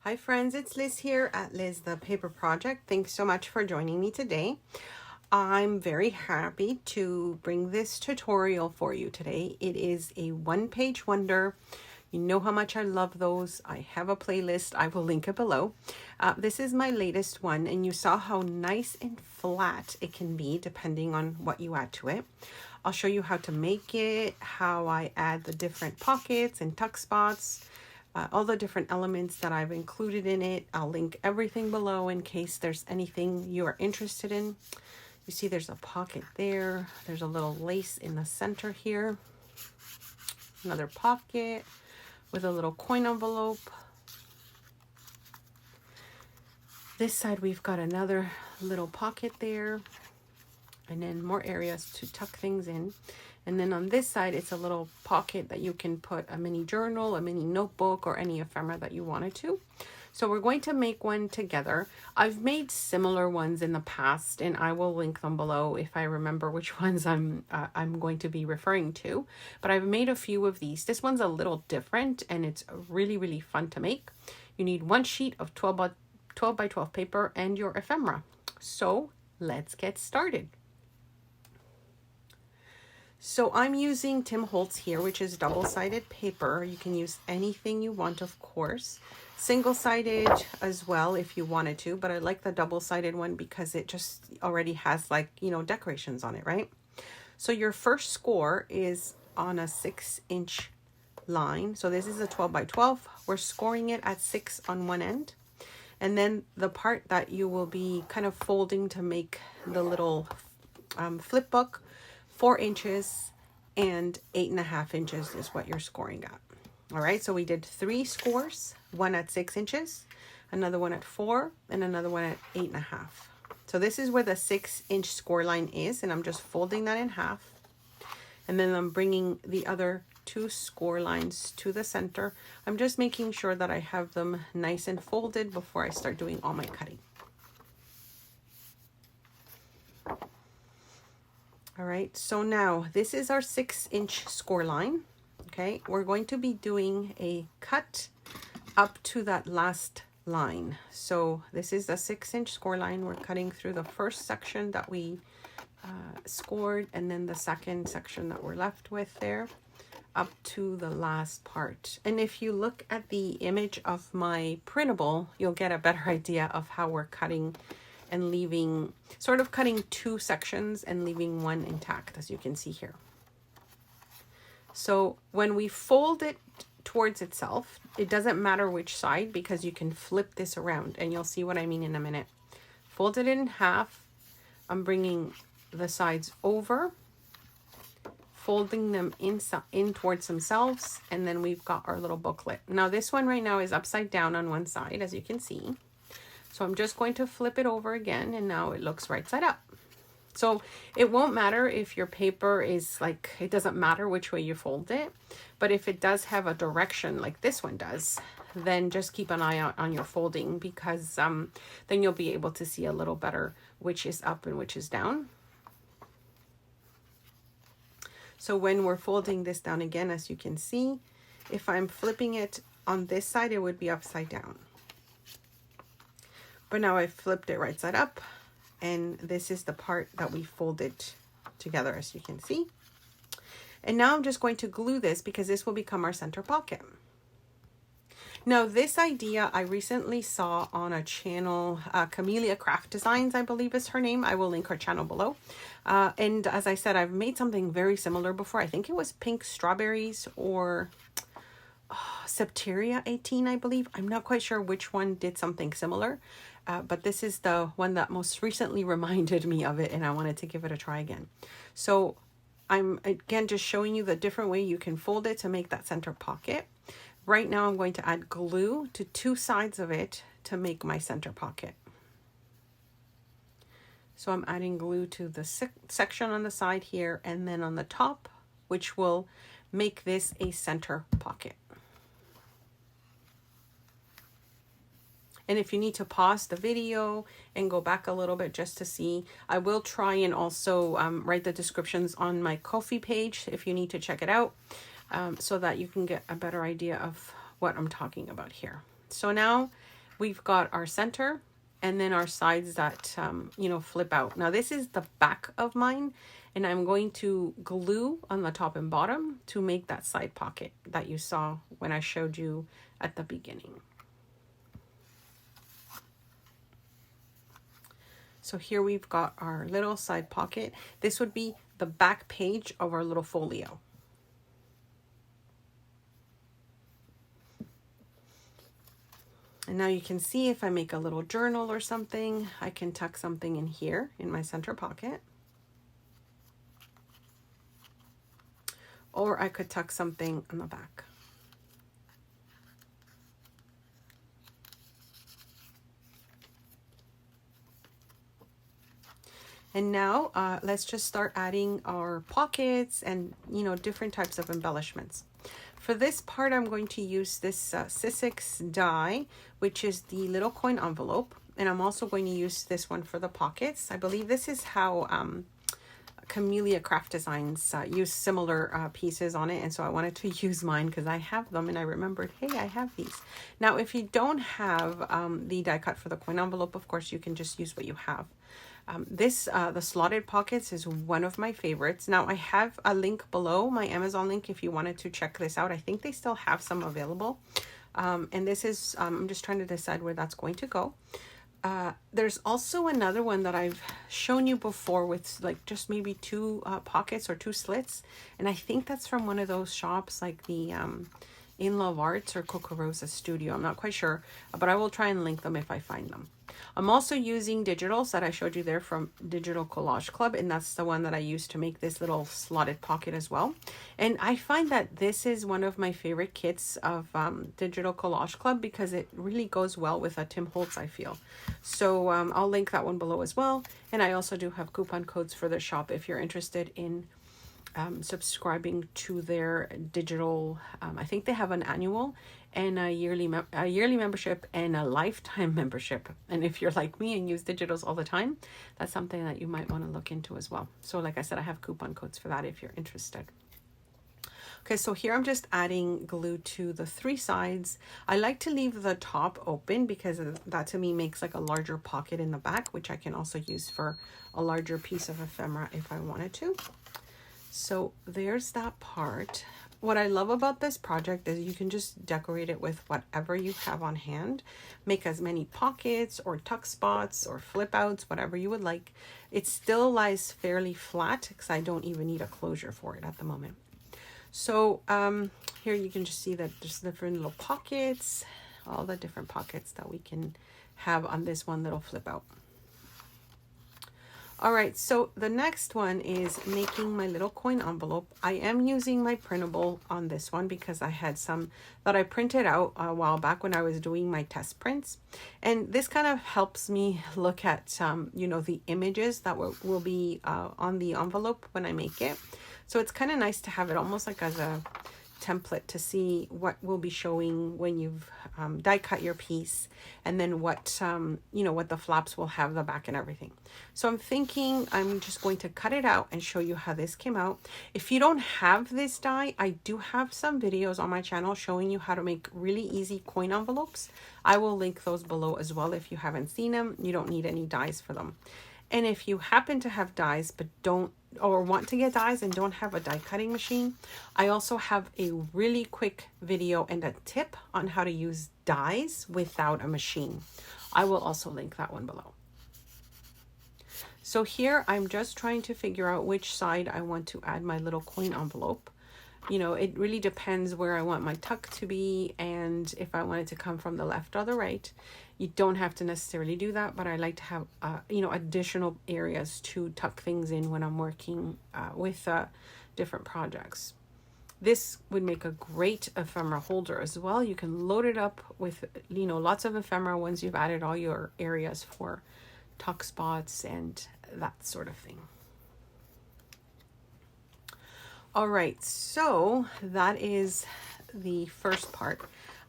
Hi friends, it's Liz here at Liz the Paper Project. Thanks so much for joining me today. I'm very happy to bring this tutorial for you today. It is a one-page wonder. You know how much I love those. I have a playlist. I will link it below. This is my latest one, and you saw how nice and flat it can be depending on what you add to it. I'll show you how to make it, how I add the different pockets and tuck spots, all the different elements that I've included in it. I'll link everything below in case there's anything you are interested in. You see there's a pocket there. There's a little lace in the center here. Another pocket with a little coin envelope. This side we've got another little pocket there. And then more areas to tuck things in. And then on this side, it's a little pocket that you can put a mini journal, a mini notebook, or any ephemera that you wanted to. So we're going to make one together. I've made similar ones in the past, and I will link them below if I remember which ones I'm going to be referring to. But I've made a few of these. This one's a little different, and it's really, really fun to make. You need one sheet of 12 by 12 paper and your ephemera. So let's get started. So I'm using Tim Holtz here, which is double-sided paper. You can use anything you want, of course. Single-sided as well if you wanted to, but I like the double-sided one because it just already has, like, you know, decorations on it, right? So your first score is on a 6-inch line. So this is a 12 by 12. We're scoring it at 6 on one end. And then the part that you will be kind of folding to make the little flip book, 4 inches and 8.5 inches is what you're scoring at. All right, so we did 3 scores, one at 6 inches, another one at 4, and another one at 8.5. So this is where the 6-inch score line is, and I'm just folding that in half. And then I'm bringing the other 2 score lines to the center. I'm just making sure that I have them nice and folded before I start doing all my cutting. All right, so now this is our 6-inch score line. Okay, we're going to be doing a cut up to that last line. So this is the 6-inch score line. We're cutting through the first section that we scored, and then the second section that we're left with there, up to the last part. And if you look at the image of my printable, you'll get a better idea of how we're cutting and leaving, sort of cutting 2 sections and leaving one intact, as you can see here. So when we fold it towards itself, it doesn't matter which side because you can flip this around, and you'll see what I mean in a minute. Fold it in half. I'm bringing the sides over, folding them in towards themselves, and then we've got our little booklet. Now this one right now is upside down on one side, as you can see. So I'm just going to flip it over again, and now it looks right side up. So it won't matter if your paper is like, it doesn't matter which way you fold it, but if it does have a direction like this one does, then just keep an eye out on your folding, because then you'll be able to see a little better which is up and which is down. So when we're folding this down again, as you can see, if I'm flipping it on this side, it would be upside down. But now I've flipped it right side up, and this is the part that we folded together, as you can see. And now I'm just going to glue this because this will become our center pocket. Now this idea I recently saw on a channel, Camellia Craft Designs, I believe is her name. I will link her channel below. And as I said, I've made something very similar before. I think it was pink strawberries or Septeria 18, I believe. I'm not quite sure which one did something similar. But this is the one that most recently reminded me of it, and I wanted to give it a try again. So I'm again just showing you the different way you can fold it to make that center pocket. Right now I'm going to add glue to 2 sides of it to make my center pocket. So I'm adding glue to the section on the side here, and then on the top, which will make this a center pocket. And if you need to pause the video and go back a little bit just to see, I will try and also write the descriptions on my Ko-fi page if you need to check it out, so that you can get a better idea of what I'm talking about here. So now we've got our center and then our sides that, you know, flip out. Now this is the back of mine, and I'm going to glue on the top and bottom to make that side pocket that you saw when I showed you at the beginning. So here we've got our little side pocket. This would be the back page of our little folio. And now you can see if I make a little journal or something, I can tuck something in here in my center pocket. Or I could tuck something on the back. And now let's just start adding our pockets and, you know, different types of embellishments. For this part, I'm going to use this Sizzix die, which is the little coin envelope. And I'm also going to use this one for the pockets. I believe this is how Camellia Craft Designs use similar pieces on it. And so I wanted to use mine because I have them and I remembered, hey, I have these. Now, if you don't have the die cut for the coin envelope, of course, you can just use what you have. The slotted pockets is one of my favorites. Now I have a link below, my Amazon link, if you wanted to check this out. I think they still have some available. And this is, I'm just trying to decide where that's going to go. There's also another one that I've shown you before with like just maybe two pockets or two slits. And I think that's from one of those shops like the In Love Arts or Coco Rosa Studio. I'm not quite sure, but I will try and link them if I find them. I'm also using digitals that I showed you there from Digital Collage Club, and that's the one that I used to make this little slotted pocket as well. And I find that this is one of my favorite kits of Digital Collage Club because it really goes well with a Tim Holtz, I feel. So I'll link that one below as well. And I also do have coupon codes for the shop if you're interested in subscribing to their digital. I think they have an annual and a yearly membership and a lifetime membership. And if you're like me and use digitals all the time, that's something that you might want to look into as well. So like I said, I have coupon codes for that if you're interested. Okay, so here I'm just adding glue to the three sides. I like to leave the top open because that to me makes like a larger pocket in the back, which I can also use for a larger piece of ephemera if I wanted to. So there's that part. What I love about this project is you can just decorate it with whatever you have on hand. Make as many pockets or tuck spots or flip outs, whatever you would like. It still lies fairly flat because I don't even need a closure for it at the moment. So here you can just see that there's different little pockets, all the different pockets that we can have on this one little flip out. All right, so the next one is making my little coin envelope. I am using my printable on this one because I had some that I printed out a while back when I was doing my test prints. And this kind of helps me look at, you know, the images that will be on the envelope when I make it. So it's kind of nice to have it almost like as a template to see what will be showing when you've die cut your piece, and then what you know, what the flaps will have, the back and everything. So I'm thinking I'm just going to cut it out and show you how this came out. If you don't have this die, I do have some videos on my channel showing you how to make really easy coin envelopes. I will link those below as well if you haven't seen them. You don't need any dies for them. And if you happen to have dies but don't, or want to get dies and don't have a die cutting machine, I also have a really quick video and a tip on how to use dies without a machine. I will also link that one below. So here I'm just trying to figure out which side I want to add my little coin envelope. You know, it really depends where I want my tuck to be and if I want it to come from the left or the right. You don't have to necessarily do that, but I like to have, you know, additional areas to tuck things in when I'm working with different projects. This would make a great ephemera holder as well. You can load it up with, you know, lots of ephemera once you've added all your areas for tuck spots and that sort of thing. All right, so that is the first part.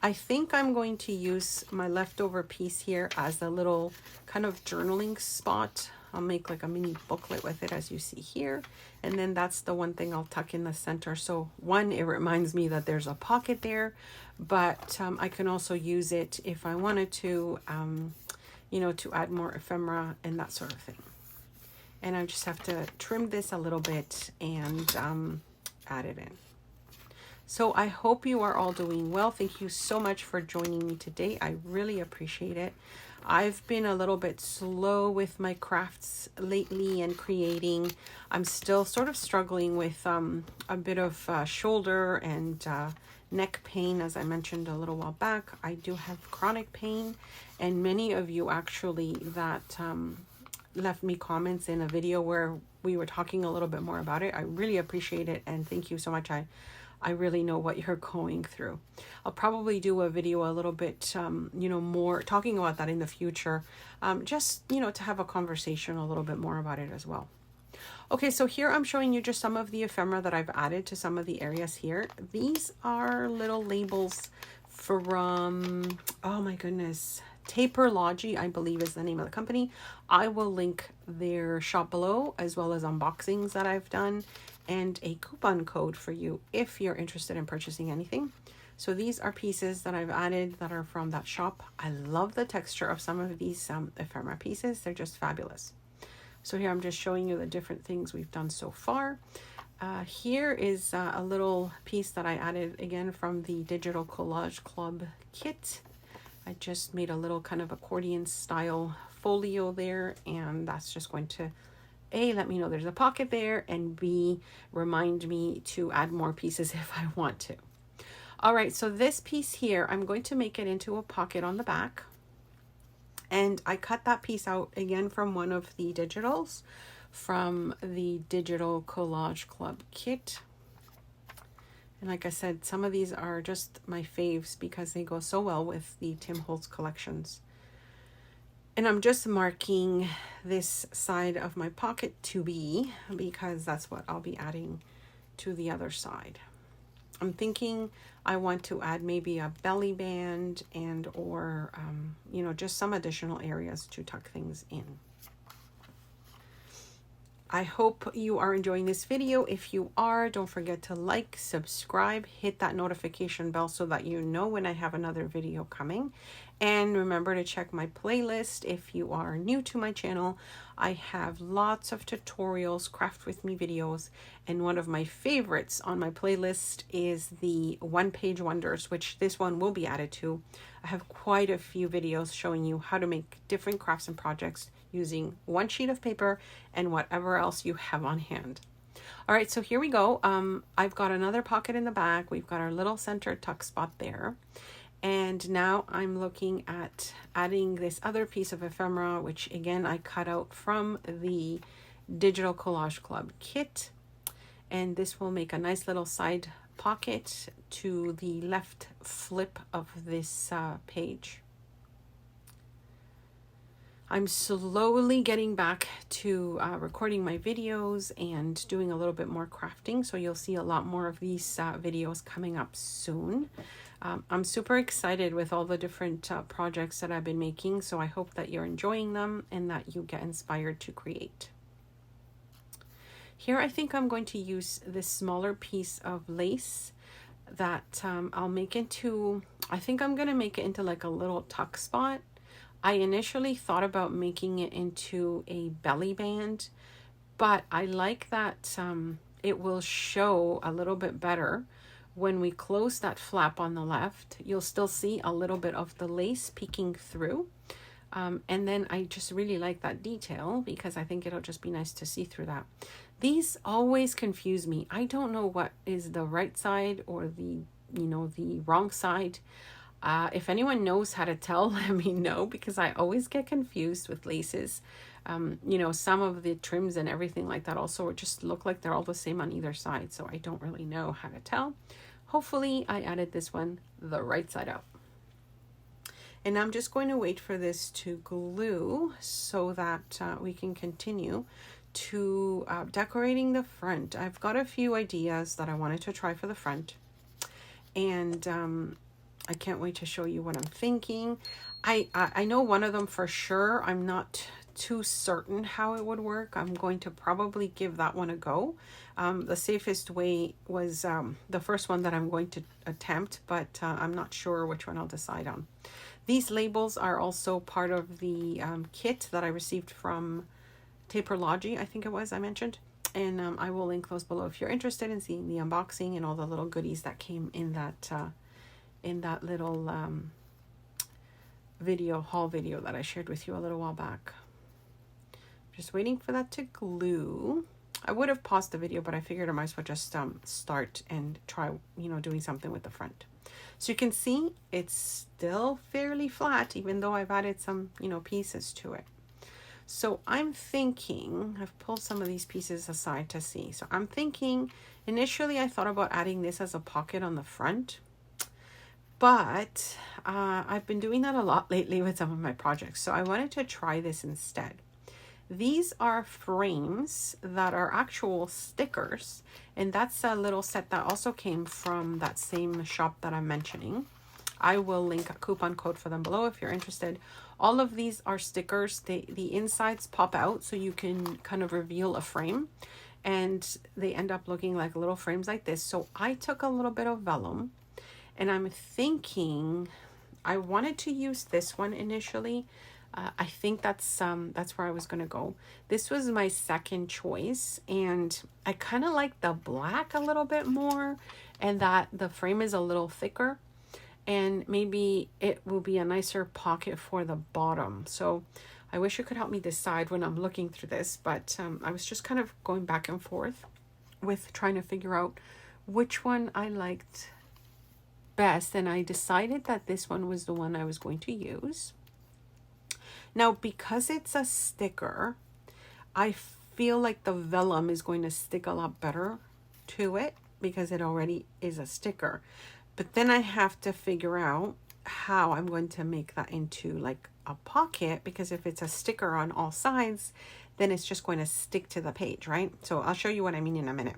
I think I'm going to use my leftover piece here as a little kind of journaling spot I'll make like a mini booklet with it, as you see here. And then that's the one thing I'll tuck in the center. So one, it reminds me that there's a pocket there, but I can also use it if I wanted to, you know, to add more ephemera and that sort of thing. And I just have to trim this a little bit and add it in. So I hope you are all doing well. Thank you so much for joining me today. I really appreciate it. I've been a little bit slow with my crafts lately and creating. I'm still sort of struggling with a bit of shoulder and neck pain, as I mentioned a little while back. I do have chronic pain, and many of you actually that left me comments in a video where we were talking a little bit more about it. I really appreciate it, and thank you so much. I really know what you're going through. I'll probably do a video a little bit, you know, more talking about that in the future, just, you know, to have a conversation a little bit more about it as well. Okay, so here I'm showing you just some of the ephemera that I've added to some of the areas here. These are little labels from, oh my goodness, Taperlogy, I believe is the name of the company. I will link their shop below, as well as unboxings that I've done, and a coupon code for you if you're interested in purchasing anything. So these are pieces that I've added that are from that shop. I love the texture of some of these ephemera pieces. They're just fabulous. So here I'm just showing you the different things we've done so far. Here is a little piece that I added again from the Digital Collage Club kit. I just made a little kind of accordion style folio there, and that's just going to A, let me know there's a pocket there, and B, remind me to add more pieces if I want to. All right, so this piece here, I'm going to make it into a pocket on the back. And I cut that piece out again from one of the digitals from the Digital Collage Club kit. And like I said, some of these are just my faves because they go so well with the Tim Holtz collections. And I'm just marking this side of my pocket to be, because that's what I'll be adding to the other side. I'm thinking I want to add maybe a belly band and or, you know, just some additional areas to tuck things in. I hope you are enjoying this video. If you are, don't forget to like, subscribe, hit that notification bell so that you know when I have another video coming. And remember to check my playlist if you are new to my channel. I have lots of tutorials, craft with me videos, and one of my favorites on my playlist is the one-page wonders, which this one will be added to. I have quite a few videos showing you how to make different crafts and projects using one sheet of paper and whatever else you have on hand. All right, so here we go. I've got another pocket in the back. We've got our little center tuck spot there. And now I'm looking at adding this other piece of ephemera, which again, I cut out from the Digital Collage Club kit. And this will make a nice little side pocket to the left flip of this page. I'm slowly getting back to recording my videos and doing a little bit more crafting. So you'll see a lot more of these videos coming up soon. I'm super excited with all the different projects that I've been making. So I hope that you're enjoying them and that you get inspired to create. Here I think I'm going to use this smaller piece of lace that I'll make into, I think I'm going to make it into like a little tuck spot. I initially thought about making it into a belly band, but I like that it will show a little bit better when we close that flap on the left. You'll still see a little bit of the lace peeking through. And then I just really like that detail because I think it'll just be nice to see through that. These always confuse me. I don't know what is the right side or the, the wrong side. If anyone knows how to tell, let me know, because I always get confused with laces. Some of the trims and everything like that also just look like they're all the same on either side. So I don't really know how to tell. Hopefully I added this one the right side up. And I'm just going to wait for this to glue so that we can continue to decorating the front. I've got a few ideas that I wanted to try for the front. And I can't wait to show you what I'm thinking. I know one of them for sure. I'm not too certain how it would work, I'm going to probably give that one a go. The safest way was the first one that I'm going to attempt, but I'm not sure which one I'll decide on. These labels are also part of the kit that I received from Taperlogy, I think it was, I mentioned. And I will link those below if you're interested in seeing the unboxing and all the little goodies that came in that little haul video that I shared with you a little while back. Just waiting for that to glue. I would have paused the video, but I figured I might as well just start and try, doing something with the front. So you can see it's still fairly flat, even though I've added some, pieces to it. So I'm thinking, I've pulled some of these pieces aside to see. So I'm thinking, initially I thought about adding this as a pocket on the front, but I've been doing that a lot lately with some of my projects. So I wanted to try this instead. These are frames that are actual stickers, and that's a little set that also came from that same shop that I'm mentioning. I will link a coupon code for them below if you're interested. All of these are stickers. The insides pop out so you can kind of reveal a frame, and they end up looking like little frames like this. So I took a little bit of vellum, and I'm thinking I wanted to use this one initially. I think that's where I was going to go. This was my second choice, and I kind of like the black a little bit more, and that the frame is a little thicker, and maybe it will be a nicer pocket for the bottom. So I wish you could help me decide when I'm looking through this, but I was just kind of going back and forth with trying to figure out which one I liked best, and I decided that this one was the one I was going to use. Now, because it's a sticker, I feel like the vellum is going to stick a lot better to it because it already is a sticker. But then I have to figure out how I'm going to make that into like a pocket, because if it's a sticker on all sides, then it's just going to stick to the page, right? So I'll show you what I mean in a minute.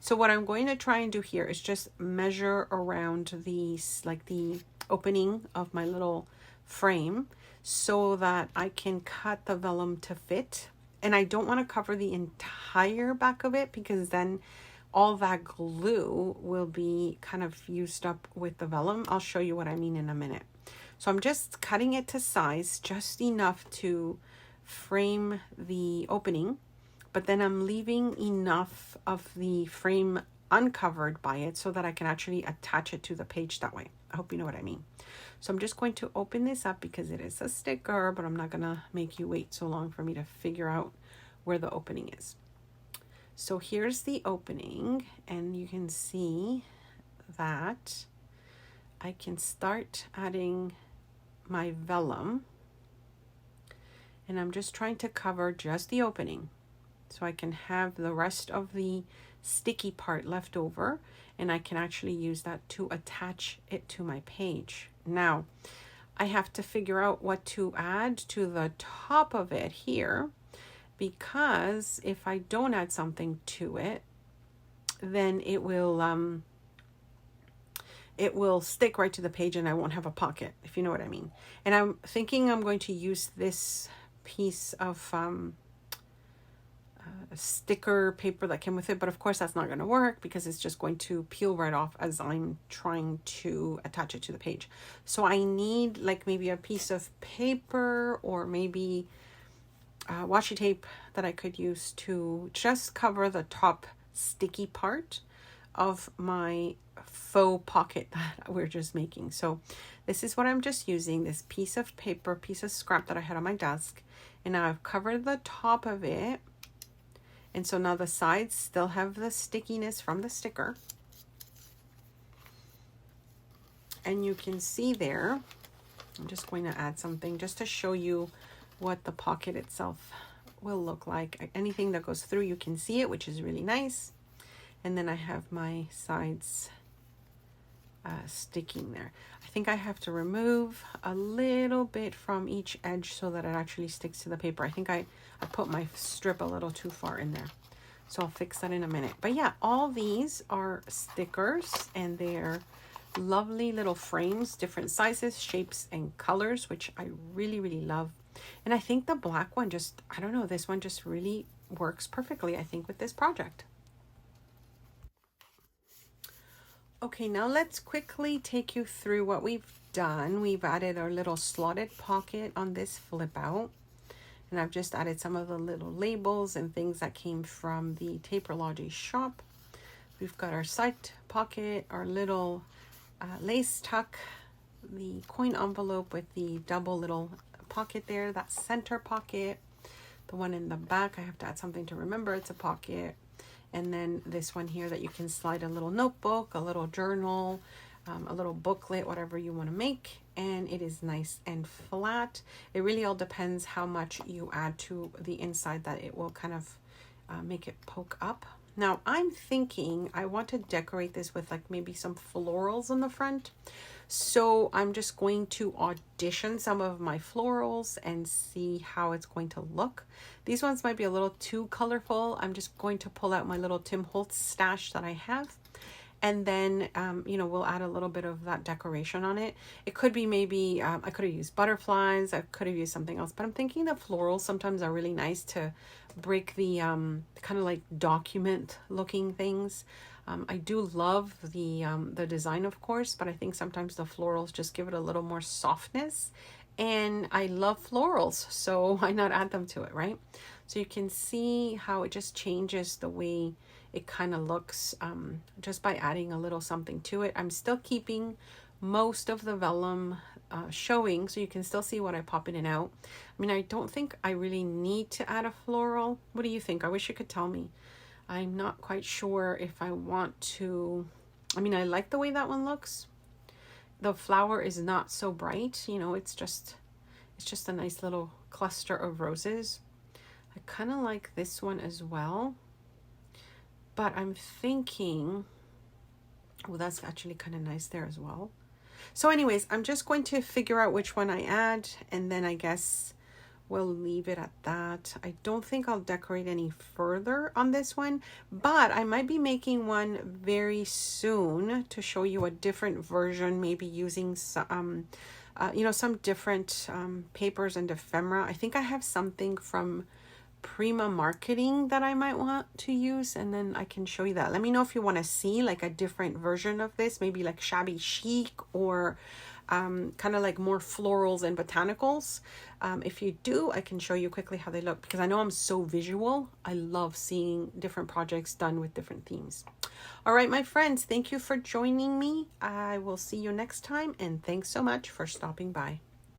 So what I'm going to try and do here is just measure around these, like the opening of my little frame, so that I can cut the vellum to fit. And I don't want to cover the entire back of it, because then all that glue will be kind of used up with the vellum. I'll show you what I mean in a minute. So I'm just cutting it to size, just enough to frame the opening, but then I'm leaving enough of the frame uncovered by it so that I can actually attach it to the page that way. I hope you know what I mean. So I'm just going to open this up because it is a sticker, but I'm not gonna make you wait so long for me to figure out where the opening is. So here's the opening, and you can see that I can start adding my vellum, and I'm just trying to cover just the opening so I can have the rest of the sticky part left over, and I can actually use that to attach it to my page. Now I have to figure out what to add to the top of it here, because if I don't add something to it, then it will stick right to the page and I won't have a pocket, if you know what I mean. And I'm thinking I'm going to use this piece of sticker paper that came with it, but of course that's not going to work because it's just going to peel right off as I'm trying to attach it to the page. So I need like maybe a piece of paper or maybe washi tape that I could use to just cover the top sticky part of my faux pocket that we're just making. So this is what I'm just using, this piece of paper, piece of scrap that I had on my desk, and now I've covered the top of it. And so now the sides still have the stickiness from the sticker. And you can see there, I'm just going to add something just to show you what the pocket itself will look like. Anything that goes through, you can see it, which is really nice. And then I have my sides sticking there. I think I have to remove a little bit from each edge so that it actually sticks to the paper. I think I put my strip a little too far in there. So I'll fix that in a minute. But yeah, all these are stickers and they're lovely little frames, different sizes, shapes, and colors, which I really, really love. And I think the black one just, I don't know, this one just really works perfectly, I think, with this project. Okay, now let's quickly take you through what we've done. We've added our little slotted pocket on this flip out. And I've just added some of the little labels and things that came from the Taperology shop. We've got our side pocket, our little lace tuck, the coin envelope with the double little pocket there, that center pocket. The one in the back, I have to add something to remember it's a pocket. And then this one here that you can slide a little notebook, a little journal, a little booklet, whatever you want to make. And it is nice and flat. It really all depends how much you add to the inside that it will kind of make it poke up. Now I'm thinking I want to decorate this with like maybe some florals on the front. So I'm just going to audition some of my florals and see how it's going to look. These ones might be a little too colorful. I'm just going to pull out my little Tim Holtz stash that I have. And then, you know, we'll add a little bit of that decoration on it. It could be maybe, I could have used butterflies. I could have used something else. But I'm thinking the florals sometimes are really nice to break the kind of like document looking things. I do love the design, of course, but I think sometimes the florals just give it a little more softness. And I love florals, so why not add them to it, right? So you can see how it just changes the way it kind of looks just by adding a little something to it. I'm still keeping most of the vellum showing, so you can still see what I pop in and out. I mean, I don't think I really need to add a floral. What do you think? I wish you could tell me. I'm not quite sure if I want to. I mean, I like the way that one looks. The flower is not so bright, you know, it's just a nice little cluster of roses. I kind of like this one as well, but I'm thinking, oh, that's actually kind of nice there as well. So anyways, I'm just going to figure out which one I add, and then I guess we'll leave it at that. I don't think I'll decorate any further on this one, but I might be making one very soon to show you a different version, maybe using some, you know, some different papers and ephemera. I think I have something from Prima Marketing that I might want to use, and then I can show you that. Let me know if you want to see like a different version of this, maybe like shabby chic or kind of like more florals and botanicals. If you do, I can show you quickly how they look, because I know I'm so visual. I love seeing different projects done with different themes. All right, my friends, thank you for joining me. I will see you next time, and thanks so much for stopping by.